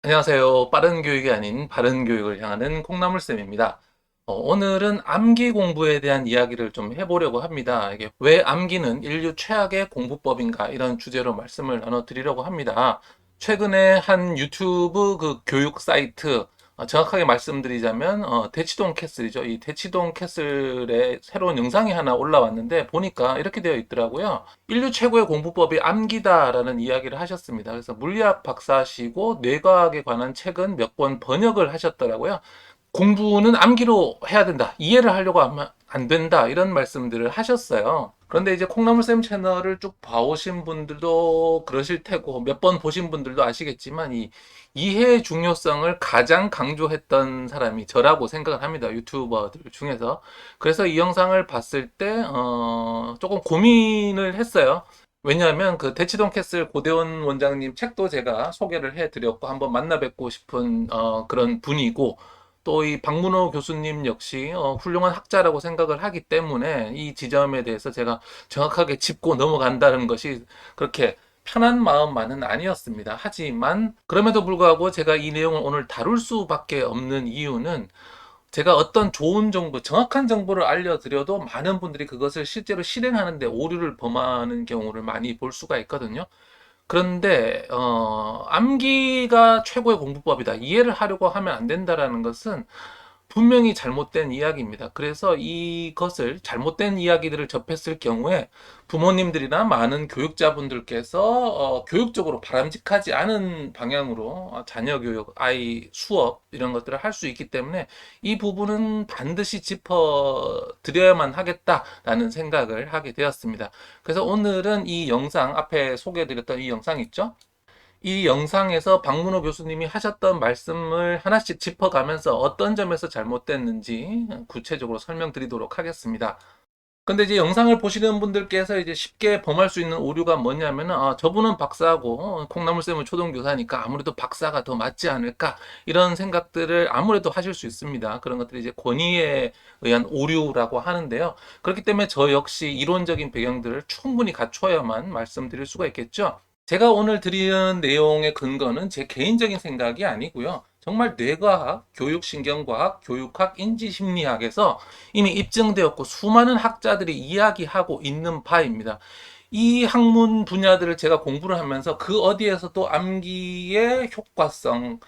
안녕하세요. 빠른 교육이 아닌 바른 교육을 향하는 콩나물쌤입니다. 오늘은 암기 공부에 대한 이야기를 좀 해보려고 합니다. 이게 왜 암기는 인류 최악의 공부법인가 이런 주제로 말씀을 나눠드리려고 합니다. 최근에 한 유튜브 그 교육 사이트, 정확하게 말씀드리자면 대치동 캐슬이죠. 이 대치동 캐슬에 새로운 영상이 하나 올라왔는데 보니까 이렇게 되어 있더라고요. 인류 최고의 공부법이 암기다라는 이야기를 하셨습니다. 그래서 물리학 박사시고 뇌과학에 관한 책은 몇 권 번역을 하셨더라고요. 공부는 암기로 해야 된다. 이해를 하려고 하면 안 된다. 이런 말씀들을 하셨어요. 그런데 이제 콩나물쌤 채널을 쭉 봐오신 분들도 그러실 테고, 몇 번 보신 분들도 아시겠지만, 이 이해의 중요성을 가장 강조했던 사람이 저라고 생각을 합니다. 유튜버들 중에서. 그래서 이 영상을 봤을 때, 조금 고민을 했어요. 왜냐하면 그 대치동 캐슬 고대원 원장님 책도 제가 소개를 해드렸고, 한번 만나 뵙고 싶은 그런 분이고, 또 이 박문호 교수님 역시 훌륭한 학자라고 생각을 하기 때문에 이 지점에 대해서 제가 정확하게 짚고 넘어간다는 것이 그렇게 편한 마음만은 아니었습니다. 하지만 그럼에도 불구하고 제가 이 내용을 오늘 다룰 수밖에 없는 이유는 제가 어떤 좋은 정보, 정확한 정보를 알려드려도 많은 분들이 그것을 실제로 실행하는데 오류를 범하는 경우를 많이 볼 수가 있거든요. 그런데 암기가 최고의 공부법이다. 이해를 하려고 하면 안 된다라는 것은 분명히 잘못된 이야기입니다. 그래서 이것을 잘못된 이야기들을 접했을 경우에 부모님들이나 많은 교육자분들께서 교육적으로 바람직하지 않은 방향으로 자녀 교육, 아이 수업 이런 것들을 할 수 있기 때문에 이 부분은 반드시 짚어드려야만 하겠다라는 생각을 하게 되었습니다. 그래서 오늘은 이 영상 앞에 소개해드렸던 이 영상 있죠? 이 영상에서 박문호 교수님이 하셨던 말씀을 하나씩 짚어가면서 어떤 점에서 잘못됐는지 구체적으로 설명드리도록 하겠습니다. 근데 이제 영상을 보시는 분들께서 이제 쉽게 범할 수 있는 오류가 뭐냐면은, 저분은 박사고, 콩나물쌤은 초등교사니까 아무래도 박사가 더 맞지 않을까, 이런 생각들을 아무래도 하실 수 있습니다. 그런 것들이 이제 권위에 의한 오류라고 하는데요. 그렇기 때문에 저 역시 이론적인 배경들을 충분히 갖춰야만 말씀드릴 수가 있겠죠. 제가 오늘 드리는 내용의 근거는 제 개인적인 생각이 아니고요. 정말 뇌과학, 교육신경과학, 교육학, 인지심리학에서 이미 입증되었고 수많은 학자들이 이야기하고 있는 바입니다. 이 학문 분야들을 제가 공부를 하면서 그 어디에서도 암기의 효과성을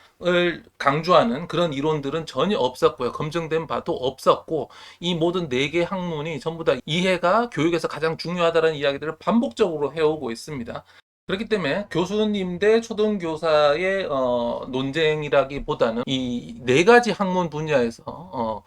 강조하는 그런 이론들은 전혀 없었고요. 검증된 바도 없었고, 이 모든 네 개 학문이 전부 다 이해가 교육에서 가장 중요하다는 이야기들을 반복적으로 해오고 있습니다. 그렇기 때문에 교수님 대 초등교사의 논쟁이라기보다는 이 네 가지 학문 분야에서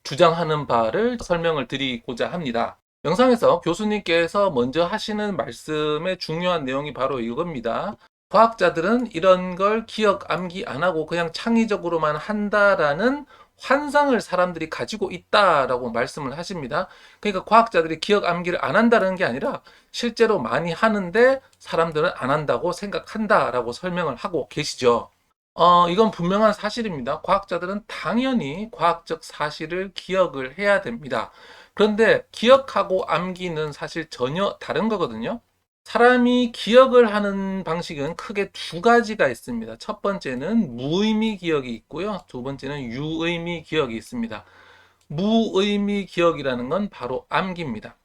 주장하는 바를 설명을 드리고자 합니다. 영상에서 교수님께서 먼저 하시는 말씀의 중요한 내용이 바로 이겁니다. 과학자들은 이런 걸 기억, 암기 안 하고 그냥 창의적으로만 한다라는 환상을 사람들이 가지고 있다라고 말씀을 하십니다. 그러니까 과학자들이 기억, 암기를 안 한다는 게 아니라 실제로 많이 하는데 사람들은 안 한다고 생각한다라고 설명을 하고 계시죠. 이건 분명한 사실입니다. 과학자들은 당연히 과학적 사실을 기억을 해야 됩니다. 그런데 기억하고 암기는 사실 전혀 다른 거거든요. 사람이 기억을 하는 방식은 크게 두 가지가 있습니다. 첫 번째는 무의미 기억이 있고요. 두 번째는 유의미 기억이 있습니다. 무의미 기억이라는 건 바로 암기입니다.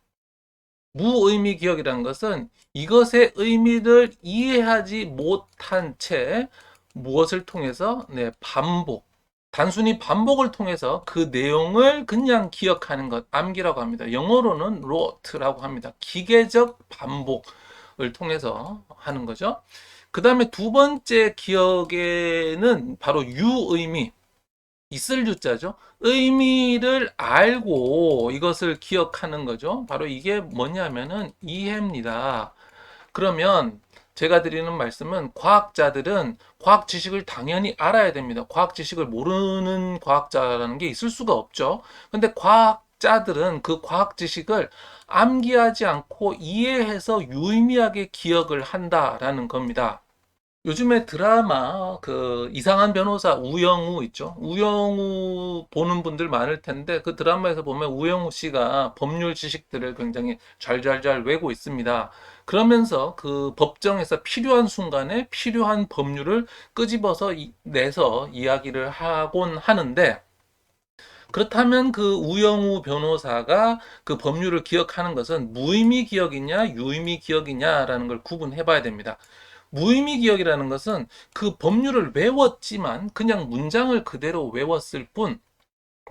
무의미 기억이라는 것은 이것의 의미를 이해하지 못한 채 무엇을 통해서 반복, 단순히 반복을 통해서 그 내용을 그냥 기억하는 것, 암기라고 합니다. 영어로는 rote라고 합니다. 기계적 반복을 통해서 하는 거죠. 그 다음에 두 번째 기억에는 바로 유의미, 있을 유자죠. 의미를 알고 이것을 기억하는 거죠. 바로 이게 뭐냐면은 이해입니다. 그러면 제가 드리는 말씀은 과학자들은 과학 지식을 당연히 알아야 됩니다. 과학 지식을 모르는 과학자라는 게 있을 수가 없죠. 근데 과학자들은 그 과학 지식을 암기하지 않고 이해해서 유의미하게 기억을 한다라는 겁니다. 요즘에 드라마 그 이상한 변호사 우영우 있죠. 우영우 보는 분들 많을 텐데 그 드라마에서 보면 우영우 씨가 법률 지식들을 굉장히 잘 외고 있습니다. 그러면서 그 법정에서 필요한 순간에 필요한 법률을 끄집어서 내서 이야기를 하곤 하는데, 그렇다면 그 우영우 변호사가 그 법률을 기억하는 것은 무의미 기억이냐 유의미 기억이냐라는 걸 구분해 봐야 됩니다. 무의미 기억이라는 것은 그 법률을 외웠지만 그냥 문장을 그대로 외웠을 뿐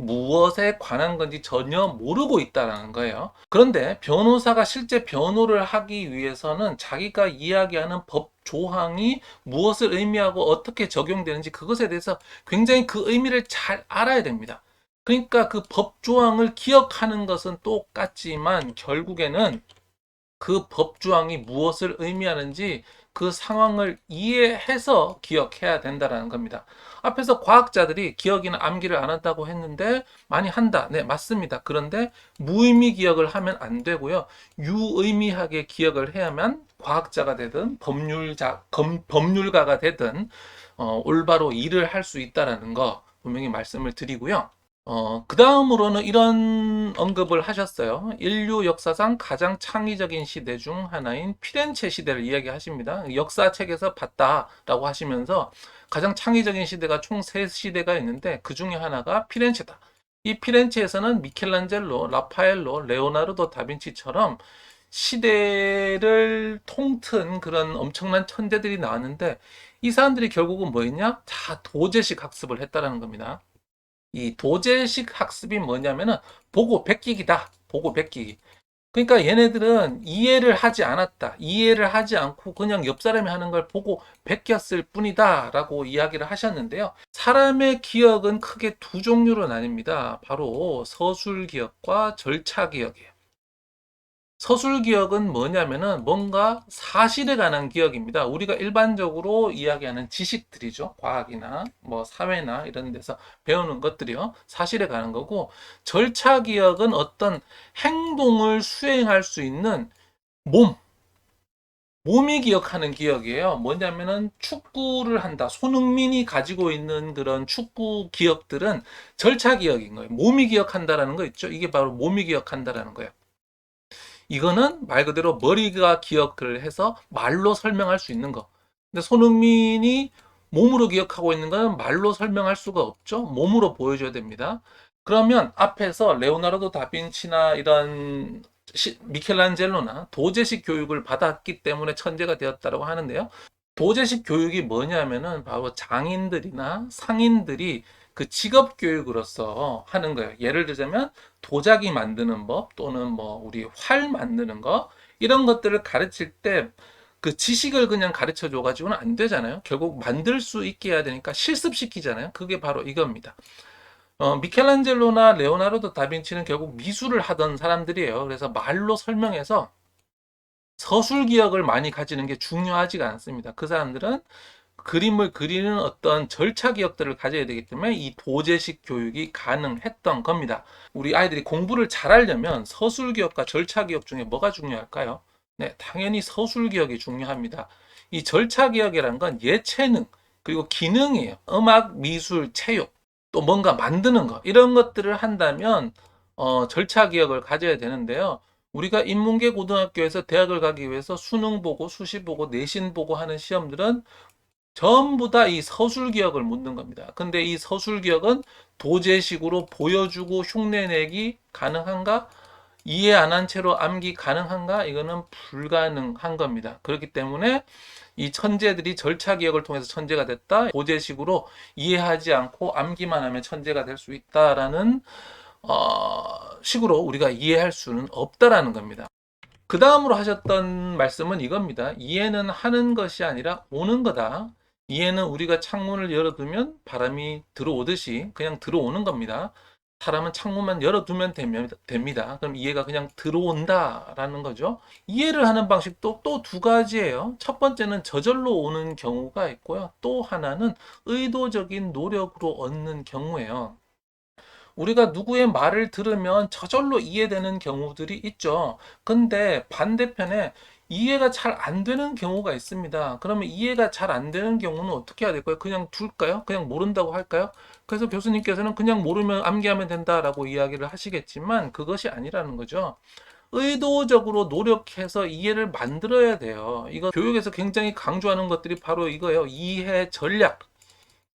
무엇에 관한 건지 전혀 모르고 있다라는 거예요. 그런데 변호사가 실제 변호를 하기 위해서는 자기가 이야기하는 법 조항이 무엇을 의미하고 어떻게 적용되는지 그것에 대해서 굉장히 그 의미를 잘 알아야 됩니다. 그러니까 그 법 조항을 기억하는 것은 똑같지만 결국에는 그 법조항이 무엇을 의미하는지 그 상황을 이해해서 기억해야 된다는 겁니다. 앞에서 과학자들이 기억이나 암기를 안 한다고 했는데 많이 한다. 네, 맞습니다. 그런데 무의미 기억을 하면 안 되고요. 유의미하게 기억을 해야만 과학자가 되든 법률가가 되든 올바로 일을 할 수 있다는 거 분명히 말씀을 드리고요. 그 다음으로는 이런 언급을 하셨어요. 인류 역사상 가장 창의적인 시대 중 하나인 피렌체 시대를 이야기하십니다. 역사책에서 봤다라고 하시면서 가장 창의적인 시대가 총 세시대가 있는데 그 중에 하나가 피렌체다. 이 피렌체에서는 미켈란젤로, 라파엘로, 레오나르도 다빈치처럼 시대를 통튼 그런 엄청난 천재들이 나왔는데 이 사람들이 결국은 뭐였냐? 다 도제식 학습을 했다라는 겁니다. 이 도제식 학습이 뭐냐면은 보고 베끼기다. 보고 베끼기. 그러니까 얘네들은 이해를 하지 않았다. 이해를 하지 않고 그냥 옆 사람이 하는 걸 보고 베꼈을 뿐이다. 라고 이야기를 하셨는데요. 사람의 기억은 크게 두 종류로 나뉩니다. 바로 서술 기억과 절차 기억이에요. 서술 기억은 뭐냐면은 뭔가 사실에 관한 기억입니다. 우리가 일반적으로 이야기하는 지식들이죠. 과학이나 뭐 사회나 이런 데서 배우는 것들이요. 사실에 관한 거고, 절차 기억은 어떤 행동을 수행할 수 있는 몸, 몸이 기억하는 기억이에요. 뭐냐면은 축구를 한다. 손흥민이 가지고 있는 그런 축구 기억들은 절차 기억인 거예요. 몸이 기억한다라는 거 있죠. 이게 바로 몸이 기억한다라는 거예요. 이거는 말 그대로 머리가 기억을 해서 말로 설명할 수 있는 거. 근데 손흥민이 몸으로 기억하고 있는 건 말로 설명할 수가 없죠. 몸으로 보여줘야 됩니다. 그러면 앞에서 레오나르도 다빈치나 이런 미켈란젤로나 도제식 교육을 받았기 때문에 천재가 되었다고 하는데요. 도제식 교육이 뭐냐면은 바로 장인들이나 상인들이 그 직업 교육으로서 하는 거예요. 예를 들자면 도자기 만드는 법 또는 뭐 우리 활 만드는 거 이런 것들을 가르칠 때 그 지식을 그냥 가르쳐 줘 가지고는 안 되잖아요. 결국 만들 수 있게 해야 되니까 실습시키잖아요. 그게 바로 이겁니다. 미켈란젤로나 레오나르도 다빈치는 결국 미술을 하던 사람들이에요. 그래서 말로 설명해서 서술 기억을 많이 가지는 게 중요하지가 않습니다. 그 사람들은 그림을 그리는 어떤 절차 기억들을 가져야 되기 때문에 이 도제식 교육이 가능했던 겁니다. 우리 아이들이 공부를 잘하려면 서술 기억과 절차 기억 중에 뭐가 중요할까요? 네, 당연히 서술 기억이 중요합니다. 이 절차 기억이라는 건 예체능, 그리고 기능이에요. 음악, 미술, 체육, 또 뭔가 만드는 거, 이런 것들을 한다면, 절차 기억을 가져야 되는데요. 우리가 인문계 고등학교에서 대학을 가기 위해서 수능 보고, 수시 보고, 내신 보고 하는 시험들은 전부 다 이 서술 기억을 묻는 겁니다. 근데 이 서술 기억은 도제식으로 보여주고 흉내내기 가능한가? 이해 안 한 채로 암기 가능한가? 이거는 불가능한 겁니다. 그렇기 때문에 이 천재들이 절차 기억을 통해서 천재가 됐다. 도제식으로 이해하지 않고 암기만 하면 천재가 될 수 있다라는 식으로 우리가 이해할 수는 없다라는 겁니다. 그 다음으로 하셨던 말씀은 이겁니다. 이해는 하는 것이 아니라 오는 거다. 이해는 우리가 창문을 열어두면 바람이 들어오듯이 그냥 들어오는 겁니다. 사람은 창문만 열어두면 됩니다. 그럼 이해가 그냥 들어온다라는 거죠. 이해를 하는 방식도 또 두 가지예요. 첫 번째는 저절로 오는 경우가 있고요. 또 하나는 의도적인 노력으로 얻는 경우예요. 우리가 누구의 말을 들으면 저절로 이해되는 경우들이 있죠. 근데 반대편에 이해가 잘 안 되는 경우가 있습니다. 그러면 이해가 잘 안 되는 경우는 어떻게 해야 될까요? 그냥 둘까요? 그냥 모른다고 할까요? 그래서 교수님께서는 그냥 모르면 암기하면 된다라고 이야기를 하시겠지만 그것이 아니라는 거죠. 의도적으로 노력해서 이해를 만들어야 돼요. 이거 교육에서 굉장히 강조하는 것들이 바로 이거예요. 이해 전략.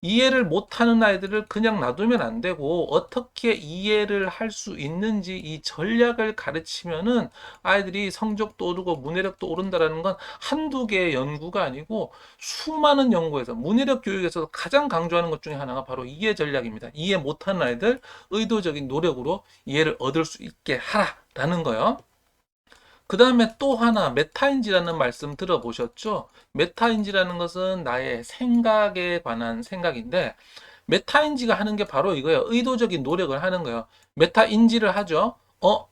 이해를 못하는 아이들을 그냥 놔두면 안 되고 어떻게 이해를 할 수 있는지 이 전략을 가르치면은 아이들이 성적도 오르고 문해력도 오른다라는 건 한두 개의 연구가 아니고 수많은 연구에서 문해력 교육에서 가장 강조하는 것 중에 하나가 바로 이해 전략입니다. 이해 못하는 아이들 의도적인 노력으로 이해를 얻을 수 있게 하라라는 거요. 그 다음에 또 하나 메타인지라는 말씀 들어보셨죠? 메타인지라는 것은 나의 생각에 관한 생각인데 메타인지가 하는 게 바로 이거예요. 의도적인 노력을 하는 거예요. 메타인지를 하죠.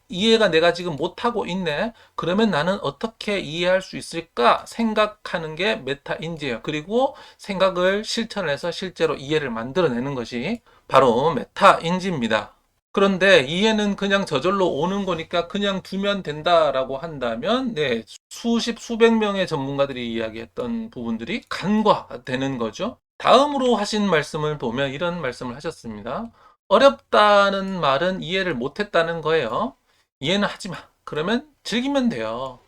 이해가 내가 지금 못하고 있네. 그러면 나는 어떻게 이해할 수 있을까 생각하는 게 메타인지예요. 그리고 생각을 실천해서 실제로 이해를 만들어내는 것이 바로 메타인지입니다. 그런데 이해는 그냥 저절로 오는 거니까 그냥 두면 된다라고 한다면, 네, 수십, 수백 명의 전문가들이 이야기했던 부분들이 간과되는 거죠. 다음으로 하신 말씀을 보면 이런 말씀을 하셨습니다. 어렵다는 말은 이해를 못했다는 거예요. 이해는 하지 마. 그러면 즐기면 돼요.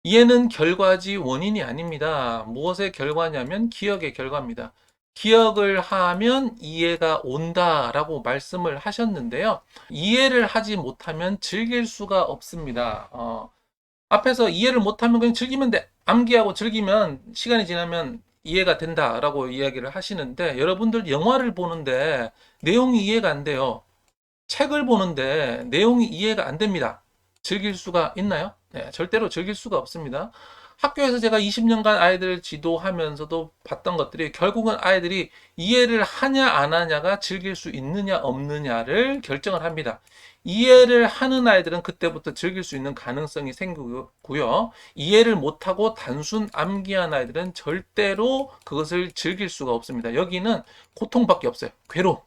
이해는 결과지 원인이 아닙니다. 무엇의 결과냐면 기억의 결과입니다. 기억을 하면 이해가 온다라고 말씀을 하셨는데요. 이해를 하지 못하면 즐길 수가 없습니다. 앞에서 이해를 못하면 그냥 즐기면 돼. 암기하고 즐기면 시간이 지나면 이해가 된다라고 이야기를 하시는데 여러분들 영화를 보는데 내용이 이해가 안 돼요. 책을 보는데 내용이 이해가 안 됩니다. 즐길 수가 있나요? 네, 절대로 즐길 수가 없습니다. 학교에서 제가 20년간 아이들을 지도하면서도 봤던 것들이 결국은 아이들이 이해를 하냐 안 하냐가 즐길 수 있느냐 없느냐를 결정을 합니다. 이해를 하는 아이들은 그때부터 즐길 수 있는 가능성이 생기고요. 이해를 못하고 단순 암기한 아이들은 절대로 그것을 즐길 수가 없습니다. 여기는 고통밖에 없어요. 괴로움.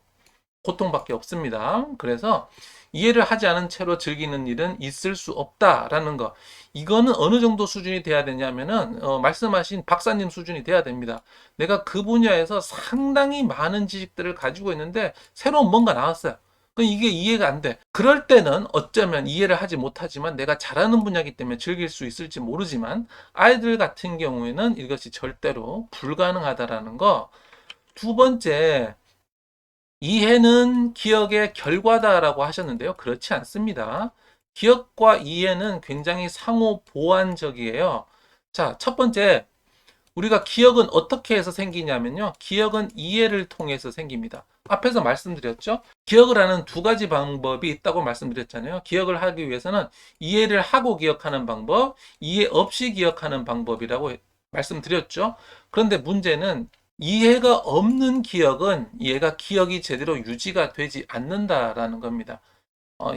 고통밖에 없습니다. 그래서 이해를 하지 않은 채로 즐기는 일은 있을 수 없다라는 거. 이거는 어느 정도 수준이 돼야 되냐면은 말씀하신 박사님 수준이 돼야 됩니다. 내가 그 분야에서 상당히 많은 지식들을 가지고 있는데 새로운 뭔가 나왔어요. 그럼 이게 이해가 안 돼. 그럴 때는 어쩌면 이해를 하지 못하지만 내가 잘하는 분야이기 때문에 즐길 수 있을지 모르지만 아이들 같은 경우에는 이것이 절대로 불가능하다라는 거. 두 번째, 이해는 기억의 결과다라고 하셨는데요. 그렇지 않습니다. 기억과 이해는 굉장히 상호 보완적이에요. 자, 첫 번째, 우리가 기억은 어떻게 해서 생기냐면요. 기억은 이해를 통해서 생깁니다. 앞에서 말씀드렸죠. 기억을 하는 두 가지 방법이 있다고 말씀드렸잖아요. 기억을 하기 위해서는 이해를 하고 기억하는 방법, 이해 없이 기억하는 방법이라고 말씀드렸죠. 그런데 문제는 이해가 없는 기억은 얘가 기억이 제대로 유지가 되지 않는다라는 겁니다.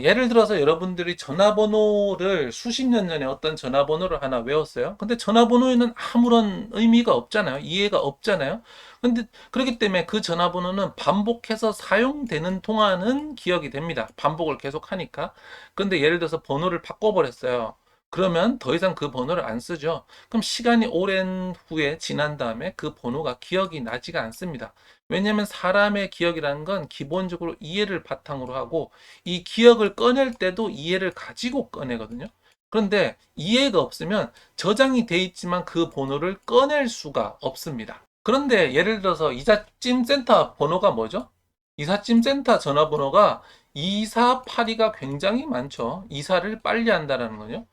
예를 들어서 여러분들이 전화번호를 수십 년 전에 어떤 전화번호를 하나 외웠어요. 근데 전화번호에는 아무런 의미가 없잖아요. 이해가 없잖아요. 근데 그렇기 때문에 그 전화번호는 반복해서 사용되는 동안은 기억이 됩니다. 반복을 계속 하니까. 근데 예를 들어서 번호를 바꿔버렸어요. 그러면 더 이상 그 번호를 안 쓰죠. 그럼 시간이 오랜 후에 지난 다음에 그 번호가 기억이 나지가 않습니다. 왜냐하면 사람의 기억이라는 건 기본적으로 이해를 바탕으로 하고 이 기억을 꺼낼 때도 이해를 가지고 꺼내거든요. 그런데 이해가 없으면 저장이 돼 있지만 그 번호를 꺼낼 수가 없습니다. 그런데 예를 들어서 이삿짐 센터 번호가 뭐죠? 이삿짐 센터 전화번호가 2482가 굉장히 많죠. 이사를 빨리 한다는 거죠.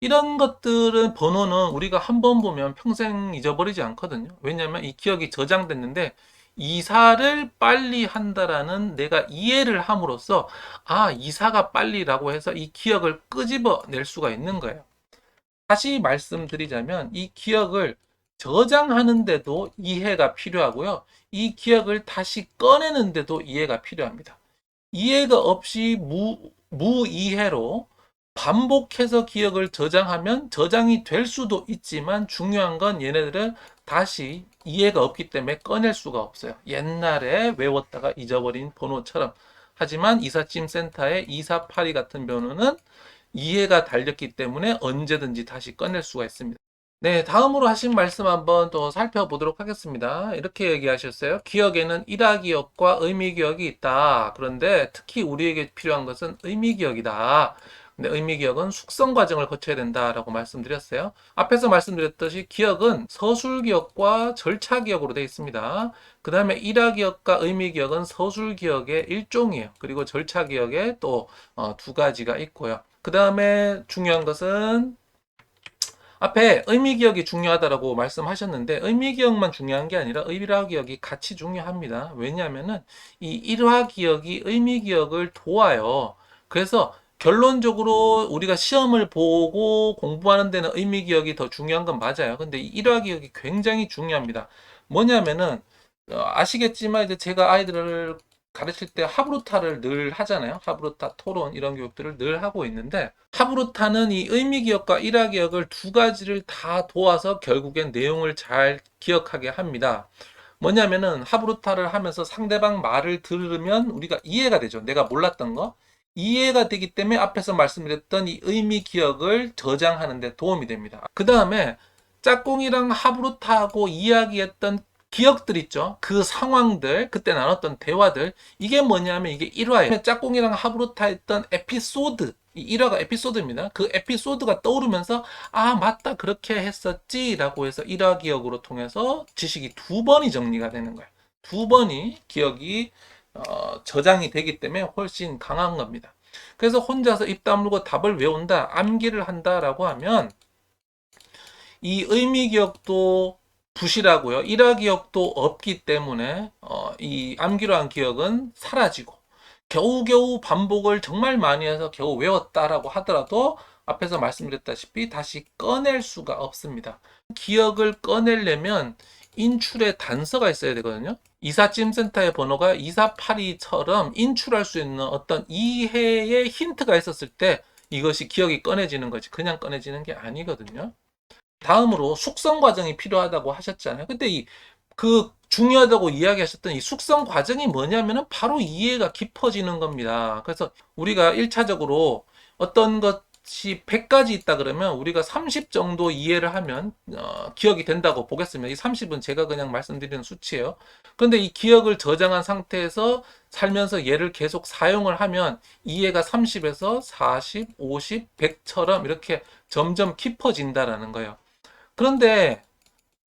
이런 것들은 번호는 우리가 한 번 보면 평생 잊어버리지 않거든요. 왜냐하면 이 기억이 저장됐는데 이사를 빨리 한다라는 내가 이해를 함으로써 이사가 빨리라고 해서 이 기억을 끄집어 낼 수가 있는 거예요. 다시 말씀드리자면 이 기억을 저장하는데도 이해가 필요하고요. 이 기억을 다시 꺼내는데도 이해가 필요합니다. 이해가 없이 무이해로 반복해서 기억을 저장하면 저장이 될 수도 있지만 중요한 건 얘네들은 다시 이해가 없기 때문에 꺼낼 수가 없어요. 옛날에 외웠다가 잊어버린 번호처럼. 하지만 이삿짐 센터의 2482 같은 번호는 이해가 달렸기 때문에 언제든지 다시 꺼낼 수가 있습니다. 네, 다음으로 하신 말씀 한번 또 살펴보도록 하겠습니다. 이렇게 얘기하셨어요. 기억에는 일화기억과 의미기억이 있다. 그런데 특히 우리에게 필요한 것은 의미기억이다. 근데 의미기억은 숙성 과정을 거쳐야 된다라고 말씀드렸어요. 앞에서 말씀드렸듯이 기억은 서술기억과 절차기억으로 되어 있습니다. 그 다음에 일화기억과 의미기억은 서술기억의 일종이에요. 그리고 절차기억에 또 두 가지가 있고요. 그 다음에 중요한 것은 앞에 의미기억이 중요하다라고 말씀하셨는데 의미기억만 중요한 게 아니라 일화기억이 같이 중요합니다. 왜냐하면은 이 일화기억이 의미기억을 도와요. 그래서 결론적으로 우리가 시험을 보고 공부하는 데는 의미기억이 더 중요한 건 맞아요. 근데 이 일화기억이 굉장히 중요합니다. 뭐냐면은 아시겠지만 이제 제가 아이들을 가르칠 때 하브루타를 늘 하잖아요. 하브루타 토론 이런 교육들을 늘 하고 있는데 하브루타는 이 의미기억과 일화기억을 두 가지를 다 도와서 결국엔 내용을 잘 기억하게 합니다. 뭐냐면은 하브루타를 하면서 상대방 말을 들으면 우리가 이해가 되죠. 내가 몰랐던 거. 이해가 되기 때문에 앞에서 말씀드렸던 이 의미 기억을 저장하는 데 도움이 됩니다. 그 다음에 짝꿍이랑 하브루타하고 이야기했던 기억들 있죠. 그 상황들, 그때 나눴던 대화들. 이게 뭐냐면 이게 1화예요. 짝꿍이랑 하브루타 했던 에피소드. 이 1화가 에피소드입니다. 그 에피소드가 떠오르면서 아, 맞다. 그렇게 했었지. 라고 해서 1화 기억으로 통해서 지식이 두 번이 정리가 되는 거예요. 두 번이 기억이 저장이 되기 때문에 훨씬 강한 겁니다. 그래서 혼자서 입 다물고 답을 외운다, 암기를 한다라고 하면 이 의미 기억도 부실하고요. 일화 기억도 없기 때문에 이 암기로 한 기억은 사라지고 겨우겨우 반복을 정말 많이 해서 겨우 외웠다라고 하더라도 앞에서 말씀드렸다시피 다시 꺼낼 수가 없습니다. 기억을 꺼내려면 인출의 단서가 있어야 되거든요. 이삿짐센터의 번호가 2482처럼 인출할 수 있는 어떤 이해의 힌트가 있었을 때 이것이 기억이 꺼내지는 거지. 그냥 꺼내지는 게 아니거든요. 다음으로 숙성 과정이 필요하다고 하셨잖아요. 근데 그 중요하다고 이야기하셨던 이 숙성 과정이 뭐냐면은 바로 이해가 깊어지는 겁니다. 그래서 우리가 1차적으로 어떤 것이 100가지 있다 그러면 우리가 30 정도 이해를 하면 기억이 된다고 보겠습니다. 이 30은 제가 그냥 말씀드리는 수치예요. 그런데 이 기억을 저장한 상태에서 살면서 얘를 계속 사용을 하면 이해가 30에서 40, 50, 100처럼 이렇게 점점 깊어진다라는 거예요. 그런데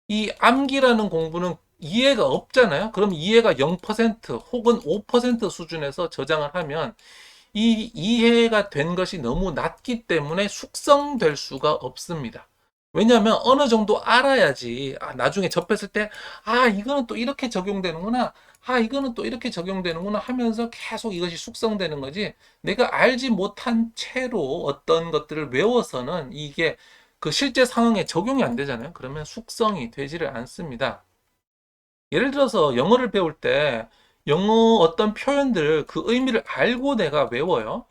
이 암기라는 공부는 이해가 없잖아요. 그럼 이해가 0% 혹은 5% 수준에서 저장을 하면 이 이해가 된 것이 너무 낮기 때문에 숙성될 수가 없습니다. 왜냐하면 어느 정도 알아야지 나중에 접했을 때 이거는 또 이렇게 적용되는구나, 이거는 또 이렇게 적용되는구나 하면서 계속 이것이 숙성되는 거지, 내가 알지 못한 채로 어떤 것들을 외워서는 이게 그 실제 상황에 적용이 안 되잖아요. 그러면 숙성이 되지를 않습니다. 예를 들어서 영어를 배울 때 영어 어떤 표현들 그 의미를 알고 내가 외워요.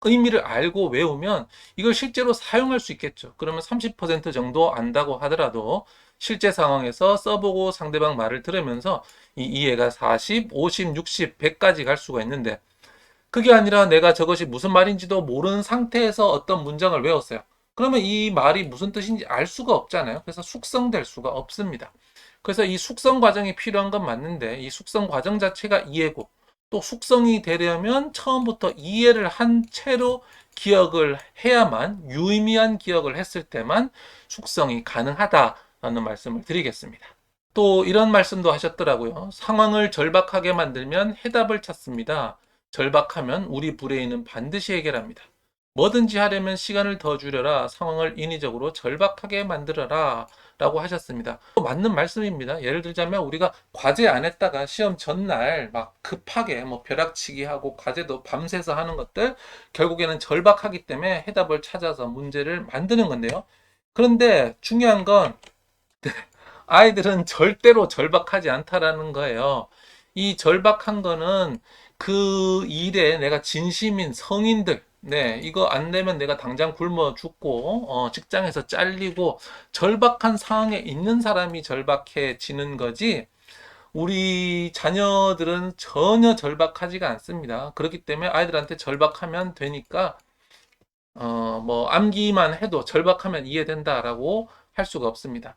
의미를 알고 외우면 이걸 실제로 사용할 수 있겠죠. 그러면 30% 정도 안다고 하더라도 실제 상황에서 써보고 상대방 말을 들으면서 이 이해가 40, 50, 60, 100까지 갈 수가 있는데 그게 아니라 내가 저것이 무슨 말인지도 모르는 상태에서 어떤 문장을 외웠어요. 그러면 이 말이 무슨 뜻인지 알 수가 없잖아요. 그래서 숙성될 수가 없습니다. 그래서 이 숙성 과정이 필요한 건 맞는데 이 숙성 과정 자체가 이해고 또 숙성이 되려면 처음부터 이해를 한 채로 기억을 해야만 유의미한 기억을 했을 때만 숙성이 가능하다라는 말씀을 드리겠습니다. 또 이런 말씀도 하셨더라고요. 상황을 절박하게 만들면 해답을 찾습니다. 절박하면 우리 불행은 반드시 해결합니다. 뭐든지 하려면 시간을 더 줄여라. 상황을 인위적으로 절박하게 만들어라. 라고 하셨습니다. 맞는 말씀입니다. 예를 들자면 우리가 과제 안 했다가 시험 전날 막 급하게 뭐 벼락치기 하고 과제도 밤새서 하는 것들 결국에는 절박하기 때문에 해답을 찾아서 문제를 만드는 건데요. 그런데 중요한 건 아이들은 절대로 절박하지 않다라는 거예요. 이 절박한 거는 그 일에 내가 진심인 성인들, 네, 이거 안 되면 내가 당장 굶어 죽고, 직장에서 잘리고, 절박한 상황에 있는 사람이 절박해지는 거지, 우리 자녀들은 전혀 절박하지가 않습니다. 그렇기 때문에 아이들한테 절박하면 되니까, 뭐, 암기만 해도 절박하면 이해된다라고 할 수가 없습니다.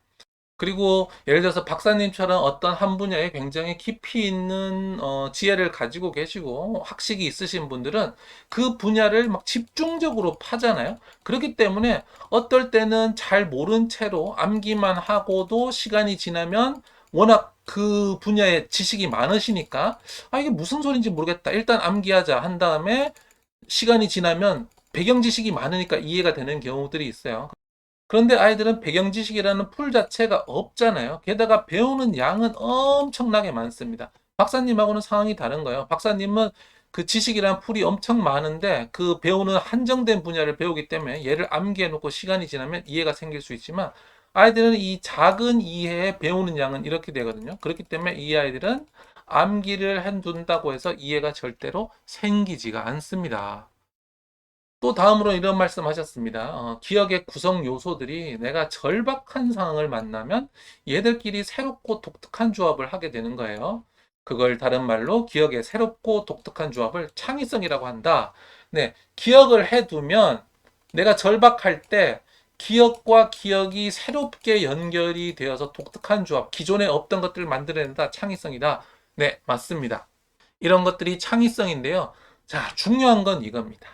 그리고 예를 들어서 박사님처럼 어떤 한 분야에 굉장히 깊이 있는 지혜를 가지고 계시고 학식이 있으신 분들은 그 분야를 막 집중적으로 파잖아요. 그렇기 때문에 어떨 때는 잘 모른 채로 암기만 하고도 시간이 지나면 워낙 그 분야에 지식이 많으시니까 아 이게 무슨 소리인지 모르겠다. 일단 암기하자 한 다음에 시간이 지나면 배경 지식이 많으니까 이해가 되는 경우들이 있어요. 그런데 아이들은 배경 지식이라는 풀 자체가 없잖아요. 게다가 배우는 양은 엄청나게 많습니다. 박사님하고는 상황이 다른 거예요. 박사님은 그 지식이라는 풀이 엄청 많은데 그 배우는 한정된 분야를 배우기 때문에 얘를 암기해 놓고 시간이 지나면 이해가 생길 수 있지만 아이들은 이 작은 이해에 배우는 양은 이렇게 되거든요. 그렇기 때문에 이 아이들은 암기를 해둔다고 해서 이해가 절대로 생기지가 않습니다. 또 다음으로 이런 말씀 하셨습니다. 기억의 구성 요소들이 내가 절박한 상황을 만나면 얘들끼리 새롭고 독특한 조합을 하게 되는 거예요. 그걸 다른 말로 기억의 새롭고 독특한 조합을 창의성이라고 한다. 네, 기억을 해두면 내가 절박할 때 기억과 기억이 새롭게 연결이 되어서 독특한 조합, 기존에 없던 것들을 만들어낸다. 창의성이다. 네, 맞습니다. 이런 것들이 창의성인데요. 자, 중요한 건 이겁니다.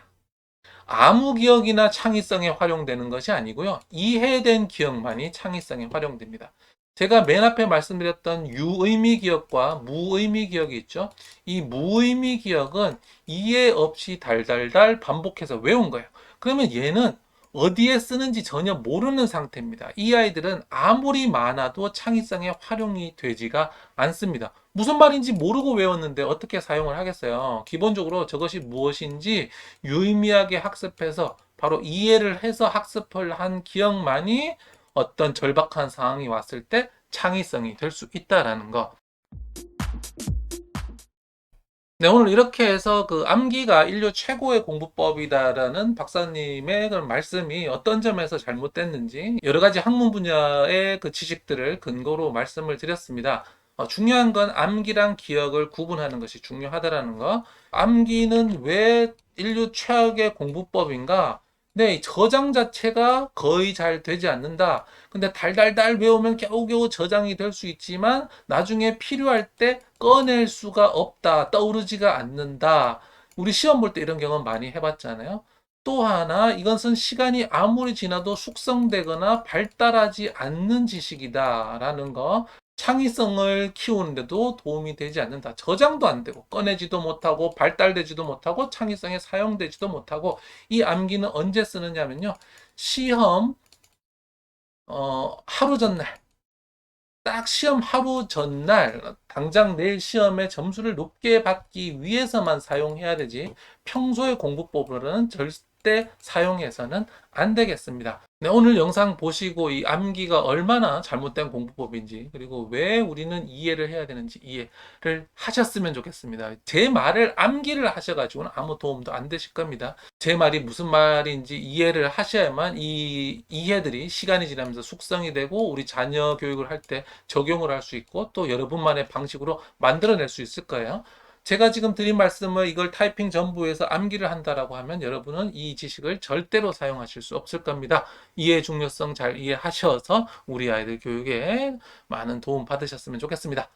아무 기억이나 창의성에 활용되는 것이 아니고요. 이해된 기억만이 창의성에 활용됩니다. 제가 맨 앞에 말씀드렸던 유의미 기억과 무의미 기억이 있죠. 이 무의미 기억은 이해 없이 달달달 반복해서 외운 거예요. 그러면 얘는 어디에 쓰는지 전혀 모르는 상태입니다. 이 아이들은 아무리 많아도 창의성에 활용이 되지가 않습니다. 무슨 말인지 모르고 외웠는데 어떻게 사용을 하겠어요? 기본적으로 저것이 무엇인지 유의미하게 학습해서 바로 이해를 해서 학습을 한 기억만이 어떤 절박한 상황이 왔을 때 창의성이 될 수 있다라는 거. 네, 오늘 이렇게 해서 그 암기가 인류 최고의 공부법이다라는 박사님의 그런 말씀이 어떤 점에서 잘못됐는지 여러 가지 학문 분야의 그 지식들을 근거로 말씀을 드렸습니다. 중요한 건 암기랑 기억을 구분하는 것이 중요하다라는 거. 암기는 왜 인류 최악의 공부법인가? 네, 이 저장 자체가 거의 잘 되지 않는다. 근데 달달달 외우면 겨우겨우 저장이 될 수 있지만 나중에 필요할 때 꺼낼 수가 없다. 떠오르지가 않는다. 우리 시험 볼 때 이런 경험 많이 해봤잖아요. 또 하나, 이것은 시간이 아무리 지나도 숙성되거나 발달하지 않는 지식이다라는 거. 창의성을 키우는데도 도움이 되지 않는다. 저장도 안 되고 꺼내지도 못하고 발달되지도 못하고 창의성에 사용되지도 못하고 이 암기는 언제 쓰느냐면요. 시험 하루 전날 딱 시험 하루 전날 당장 내일 시험에 점수를 높게 받기 위해서만 사용해야 되지 평소의 공부법으로는 절대 사용해서는 안 되겠습니다. 네, 오늘 영상 보시고 이 암기가 얼마나 잘못된 공부법인지 그리고 왜 우리는 이해를 해야 되는지 이해를 하셨으면 좋겠습니다. 제 말을 암기를 하셔가지고는 아무 도움도 안 되실 겁니다. 제 말이 무슨 말인지 이해를 하셔야만 이 이해들이 시간이 지나면서 숙성이 되고 우리 자녀 교육을 할 때 적용을 할 수 있고 또 여러분만의 방식으로 만들어낼 수 있을 거예요. 제가 지금 드린 말씀을 이걸 타이핑 전부에서 암기를 한다라고 하면 여러분은 이 지식을 절대로 사용하실 수 없을 겁니다. 이해 중요성 잘 이해하셔서 우리 아이들 교육에 많은 도움 받으셨으면 좋겠습니다.